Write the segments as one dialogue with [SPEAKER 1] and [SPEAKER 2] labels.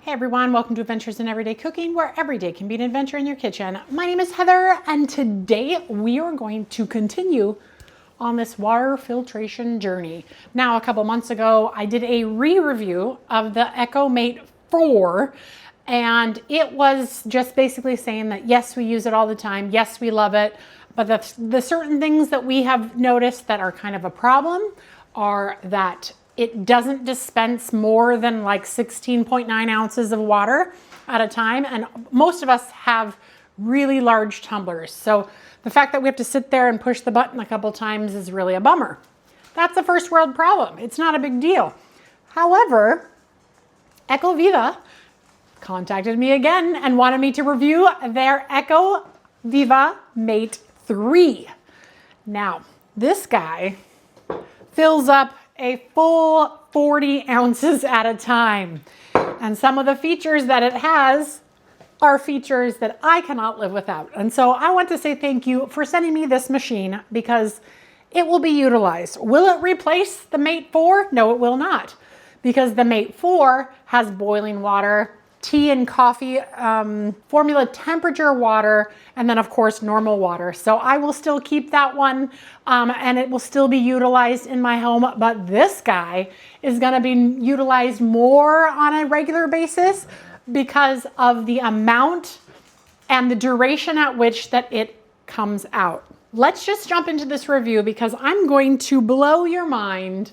[SPEAKER 1] Hey everyone, welcome to Adventures in Everyday Cooking, where every day can be an adventure in your kitchen. My name is Heather, and today we are going to continue on this water filtration journey. Now, a couple months ago, I did a re-review of the Ecoviva MATE3, and it was just basically saying that yes, we use it all the time, yes, we love it, but the certain things that we have noticed that are kind of a problem are that it doesn't dispense more than like 16.9 ounces of water at a time. And most of us have really large tumblers. So the fact that we have to sit there and push the button a couple times is really a bummer. That's a first world problem. It's not a big deal. However, Ecoviva contacted me again and wanted me to review their Ecoviva MATE3. Now, this guy fills up a full 40 ounces at a time. And some of the features that it has are features that I cannot live without. And so I want to say thank you for sending me this machine because it will be utilized. Will it replace the MATE4? No, it will not, because the MATE4 has boiling water, tea and coffee, formula temperature water, and then of course normal water. So I will still keep that one and it will still be utilized in my home, but this guy is gonna be utilized more on a regular basis because of the amount and the duration at which that it comes out. Let's just jump into this review because I'm going to blow your mind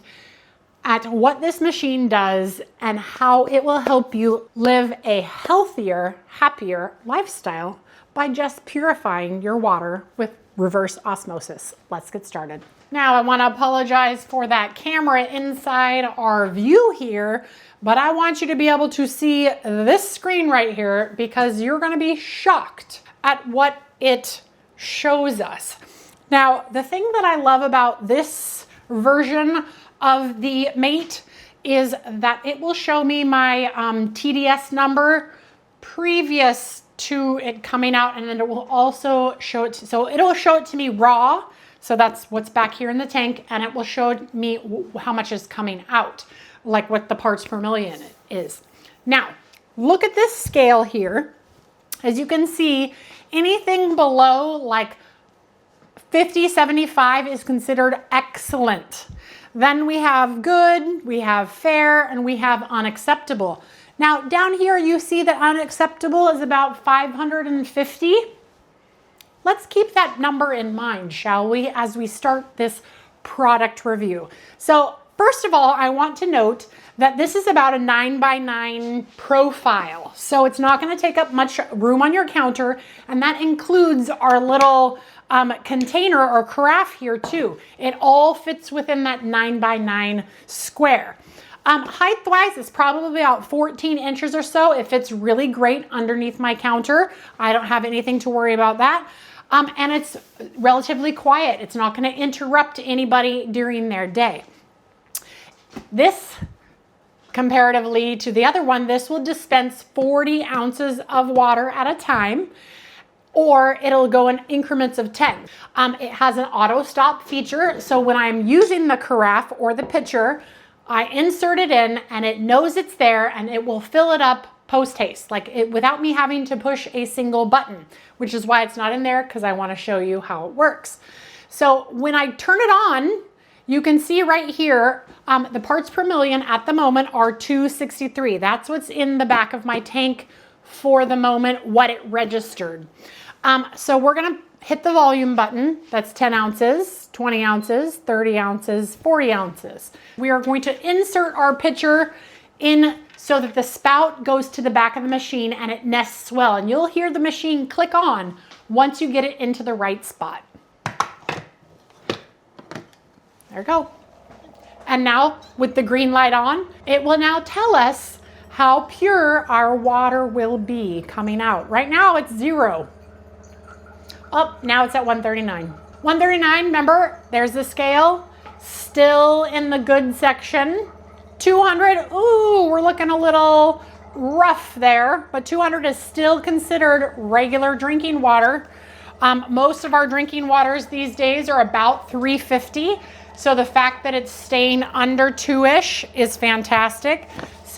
[SPEAKER 1] at what this machine does and how it will help you live a healthier, happier lifestyle by just purifying your water with reverse osmosis. Let's get started. Now, I want to apologize for that camera inside our view here, but I want you to be able to see this screen right here because you're going to be shocked at what it shows us. Now, the thing that I love about this version of the Mate is that it will show me my TDS number previous to it coming out, and then it will also show it, so it'll show it to me raw, so that's what's back here in the tank, and it will show me how much is coming out, like what the parts per million is. Now, look at this scale here. As you can see, anything below like 50, 75 is considered excellent. Then we have good, we have fair, and we have unacceptable. Now down here you see that unacceptable is about 550. Let's keep that number in mind, shall we, as we start this product review. So first of all, I want to note that this is about a 9x9 profile. So it's not going to take up much room on your counter, and that includes our little container or carafe here too. It all fits within that 9x9 square. Height-wise, it's probably about 14 inches or so. It fits really great underneath my counter. I don't have anything to worry about that. And it's relatively quiet. It's not going to interrupt anybody during their day. This, comparatively to the other one, this will dispense 40 ounces of water at a time, or it'll go in increments of 10. It has an auto stop feature, so when I'm using the carafe or the pitcher, I insert it in and it knows it's there and it will fill it up post haste, like it, without me having to push a single button, which is why it's not in there, because I want to show you how it works. So when I turn it on, you can see right here, the parts per million at the moment are 263. That's what's in the back of my tank for the moment, what it registered. So we're going to hit the volume button. That's 10 ounces, 20 ounces, 30 ounces, 40 ounces. We are going to insert our pitcher in so that the spout goes to the back of the machine and it nests well. And you'll hear the machine click on once you get it into the right spot. There we go. And now with the green light on, it will now tell us how pure our water will be coming out. Right now it's 0. Oh, now it's at 139. 139, remember, there's the scale, still in the good section. 200, ooh, we're looking a little rough there, but 200 is still considered regular drinking water. Most of our drinking waters these days are about 350. So the fact that it's staying under 2-ish is fantastic.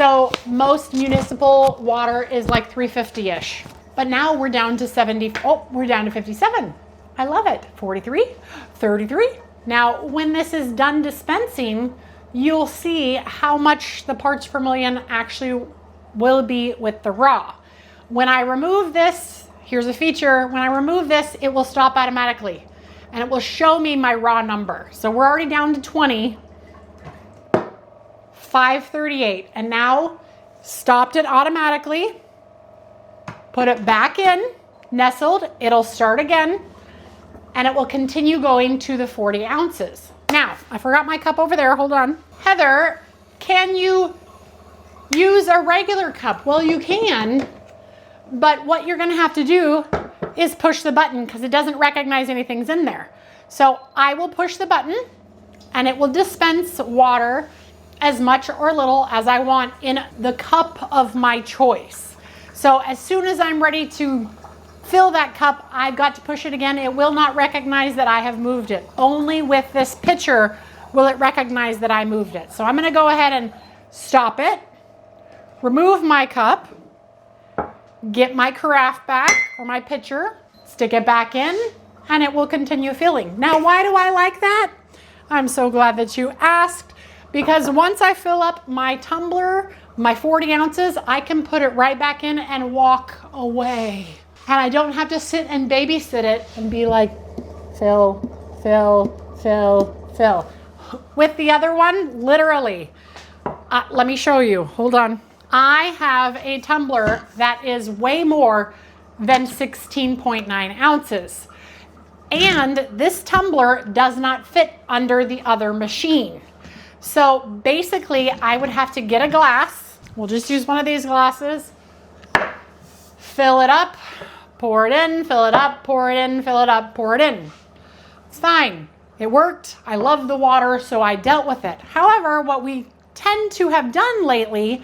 [SPEAKER 1] So most municipal water is like 350-ish. But now we're down to 70. Oh, we're down to 57. I love it. 43, 33. Now, when this is done dispensing, you'll see how much the parts per million actually will be with the raw. When I remove this, here's a feature. When I remove this, it will stop automatically and it will show me my raw number. So we're already down to 20, 538, and now stopped it automatically. Put it back in, nestled, it'll start again, and it will continue going to the 40 ounces. Now, I forgot my cup over there, hold on. Heather, can you use a regular cup? Well, you can, but what you're gonna have to do is push the button because it doesn't recognize anything's in there. So I will push the button and it will dispense water as much or little as I want in the cup of my choice. So as soon as I'm ready to fill that cup, I've got to push it again. It will not recognize that I have moved it. Only with this pitcher will it recognize that I moved it. So I'm gonna go ahead and stop it, remove my cup, get my carafe back or my pitcher, stick it back in, and it will continue filling. Now, why do I like that? I'm so glad that you asked, because once I fill up my tumbler, my 40 ounces, I can put it right back in and walk away. And I don't have to sit and babysit it and be like, fill, fill, fill, fill. With the other one, literally, let me show you, hold on. I have a tumbler that is way more than 16.9 ounces. And this tumbler does not fit under the other machine. So basically, I would have to get a glass. We'll just use one of these glasses. Fill it up, pour it in, fill it up, pour it in, fill it up, pour it in. It's fine. It worked. I love the water, so I dealt with it. However, what we tend to have done lately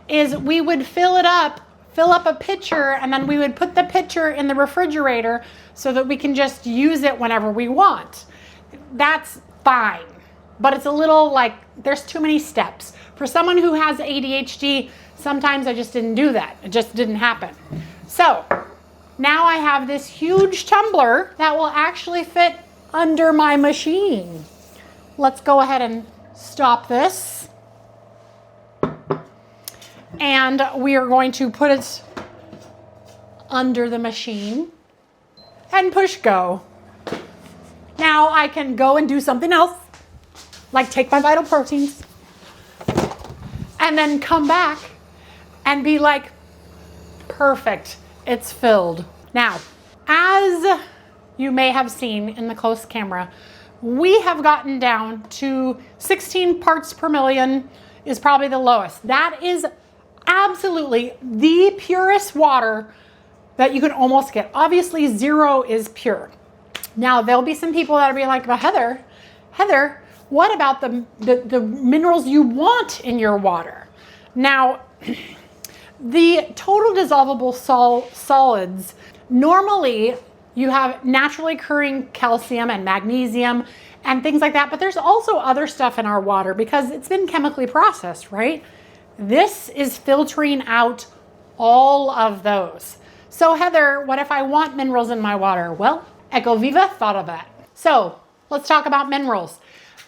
[SPEAKER 1] is we would fill up a pitcher, and then we would put the pitcher in the refrigerator so that we can just use it whenever we want. That's fine, but it's a little like there's too many steps. For someone who has ADHD, sometimes I just didn't do that. It just didn't happen. So now I have this huge tumbler that will actually fit under my machine. Let's go ahead and stop this. And we are going to put it under the machine and push go. Now I can go and do something else, like take my vital proteins, and then come back and be like, perfect, it's filled. Now, as you may have seen in the close camera, we have gotten down to 16 parts per million is probably the lowest. That is absolutely the purest water that you can almost get. Obviously, 0 is pure. Now, there'll be some people that'll be like, but Heather, what about the minerals you want in your water? Now, the total dissolvable solids, normally you have naturally occurring calcium and magnesium and things like that, but there's also other stuff in our water because it's been chemically processed, right? This is filtering out all of those. So Heather, what if I want minerals in my water? Well, Ecoviva thought of that. So let's talk about minerals.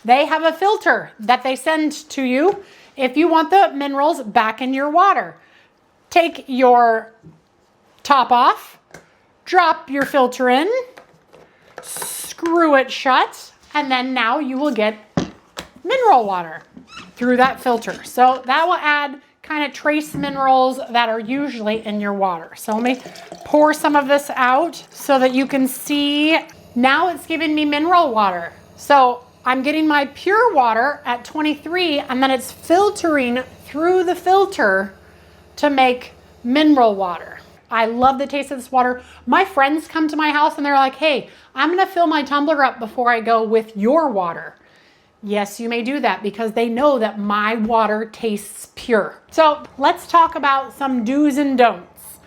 [SPEAKER 1] They have a filter that they send to you if you want the minerals back in your water. Take your top off, drop your filter in, screw it shut, and then now you will get mineral water through that filter. So that will add kind of trace minerals that are usually in your water. So let me pour some of this out so that you can see. Now it's giving me mineral water. So I'm getting my pure water at 23, and then it's filtering through the filter to make mineral water. I love the taste of this water. My friends come to my house and they're like, hey, I'm gonna fill my tumbler up before I go with your water. Yes, you may do that because they know that my water tastes pure. So let's talk about some do's and don'ts.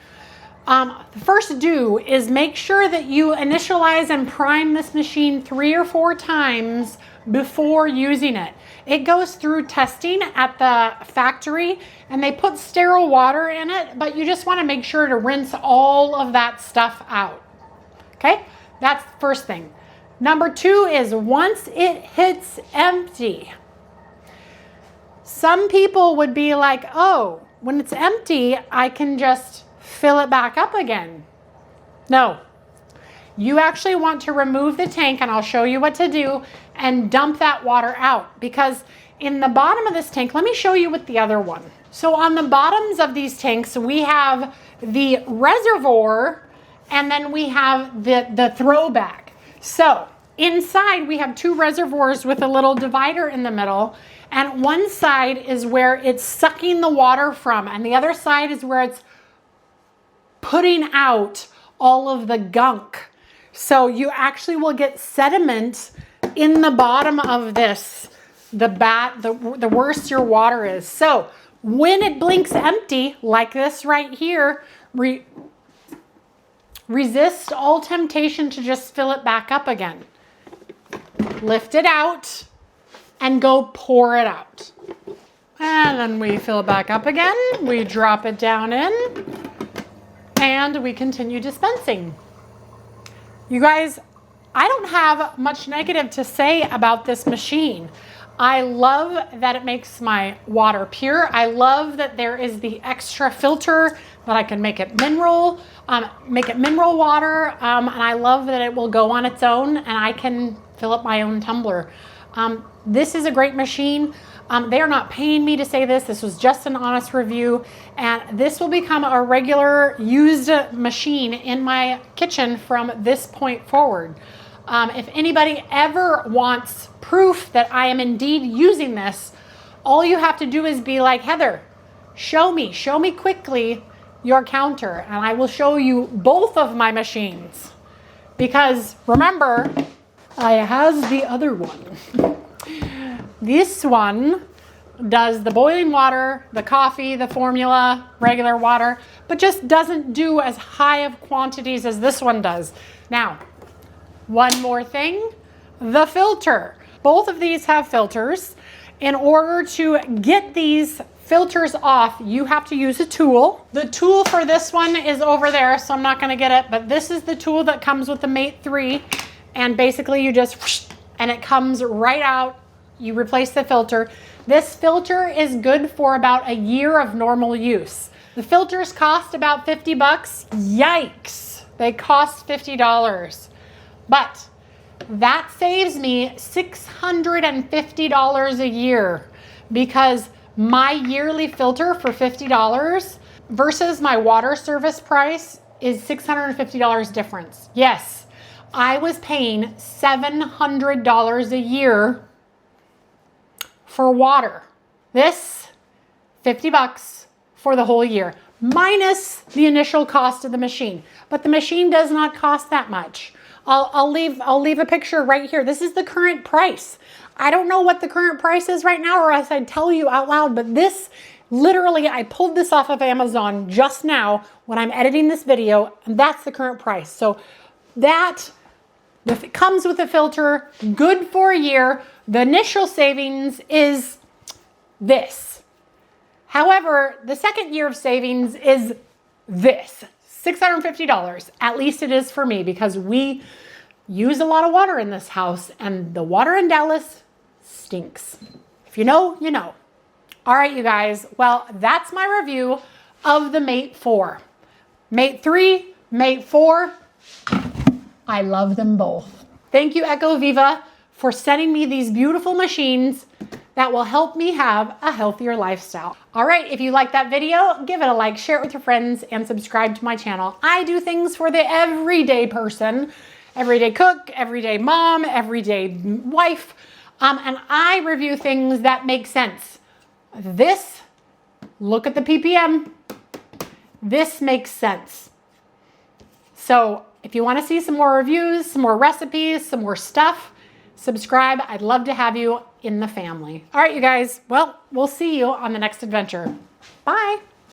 [SPEAKER 1] The first do is make sure that you initialize and prime this machine 3 or 4 times before using it. It goes through testing at the factory and they put sterile water in it, but you just want to make sure to rinse all of that stuff out. Okay, that's the first thing. Number 2 is once it hits empty. Some people would be like, oh, when it's empty, I can just fill it back up again. No, you actually want to remove the tank, and I'll show you what to do, and dump that water out, because in the bottom of this tank, let me show you with the other one. So on the bottoms of these tanks, we have the reservoir and then we have the throwback. So inside we have 2 reservoirs with a little divider in the middle, and one side is where it's sucking the water from and the other side is where it's putting out all of the gunk. So you actually will get sediment in the bottom of this, the worse your water is. So when it blinks empty, like this right here, resist all temptation to just fill it back up again. Lift it out and go pour it out. And then we fill it back up again. We drop it down in and we continue dispensing. You guys, I don't have much negative to say about this machine. I love that it makes my water pure. I love that there is the extra filter that I can make it mineral water. And I love that it will go on its own and I can fill up my own tumbler. This is a great machine. They are not paying me to say this. This was just an honest review. And this will become a regular used machine in my kitchen from this point forward. If anybody ever wants proof that I am indeed using this, all you have to do is be like, Heather, show me quickly your counter, and I will show you both of my machines. Because remember, I has the other one. This one does the boiling water, the coffee, the formula, regular water, but just doesn't do as high of quantities as this one does. Now, one more thing, the filter. Both of these have filters. In order to get these filters off, you have to use a tool. The tool for this one is over there, so I'm not gonna get it, but this is the tool that comes with the MATE3, and basically you just, whoosh, and it comes right out. You replace the filter. This filter is good for about a year of normal use. The filters cost about 50 bucks. Yikes, they cost $50. But that saves me $650 a year, because my yearly filter for $50 versus my water service price is $650 difference. Yes, I was paying $700 a year for water. This, 50 bucks for the whole year, minus the initial cost of the machine. But the machine does not cost that much. I'll leave a picture right here. This is the current price. I don't know what the current price is right now, or else I'd tell you out loud, but this, literally, I pulled this off of Amazon just now when I'm editing this video, and that's the current price. So that, if it comes with a filter, good for a year. The initial savings is this. However, the second year of savings is this. $650. At least it is for me, because we use a lot of water in this house and the water in Dallas stinks. If you know, you know. All right, you guys. Well, that's my review of the MATE4. MATE3, MATE4. I love them both. Thank you, Ecoviva, for sending me these beautiful machines that will help me have a healthier lifestyle. All right, if you like that video, give it a like, share it with your friends, and subscribe to my channel. I do things for the everyday person, everyday cook, everyday mom, everyday wife, and I review things that make sense. This, look at the ppm. This makes sense. So if you want to see some more reviews, some more recipes, some more stuff, subscribe. I'd love to have you in the family. All right, you guys. Well, we'll see you on the next adventure. Bye.